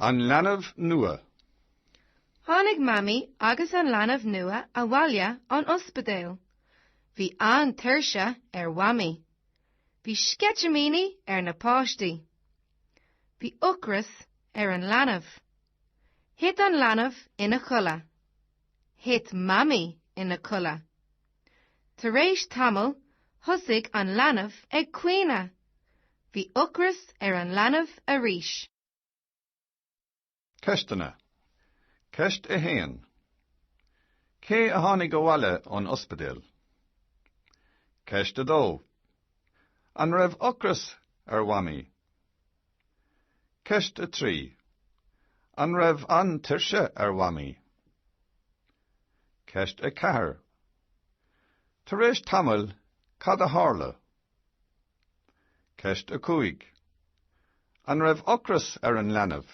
An Leanbh Nua. Tháinig mami agus an leanbh nua a bhaile an ospidéal. Bhí an tuirse whamí. Bhí sketchamini na páistí. Bhí ucras an leanbh. Hit an leanbh ina chulla. Hit mami ina chulla. Tar éis tamil, thosaigh an leanbh ag cuine. Bhí ucras an leanbh arís. Ceistena. Ceist a héan. Cé a tháinig go bhaile an ospidéal. Ceist a dó. An raibh ucras whamí. Ceist a trí. An raibh an tuirse whamí. Ceist a ceathair. Tar éis tamil, cad a tharla. Ceist a cúig. An raibh ucras an leanbh.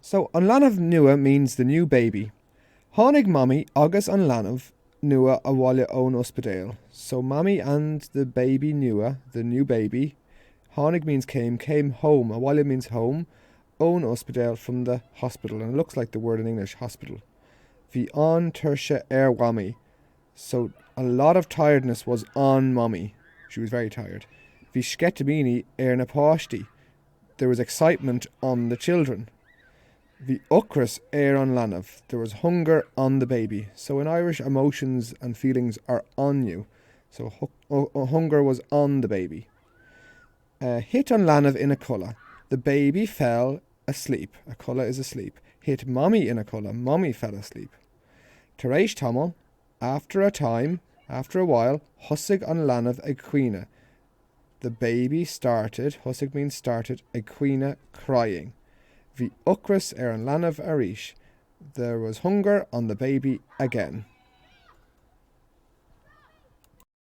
So, An Leanbh Nua means the new baby. Tháinig mami agus an Leanbh Nua a bhaile ón ospidéal. So, mami and the baby Nua, the new baby, tháinig means came home. A bhaile means home, ón ospidéal from the hospital. And it looks like the word in English, hospital. Bhí an tuirse whamí. So, a lot of tiredness was on mummy. She was very tired. Bhí scetamíní na páistí. There was excitement on the children. Bhí ucras an leanbh. There was hunger on the baby. So in Irish, emotions and feelings are on you. So hunger was on the baby. Hit an leanbh ina chulla. The baby fell asleep. A chulla is asleep. Hit mommy ina chulla. Mommy fell asleep. Tar éis tamil, after a time, after a while, thosaigh an leanbh ag cuine. The baby started, thosaigh means started, ag cuine crying. Bhí ucras an leanbh arís. There was hunger on the baby again.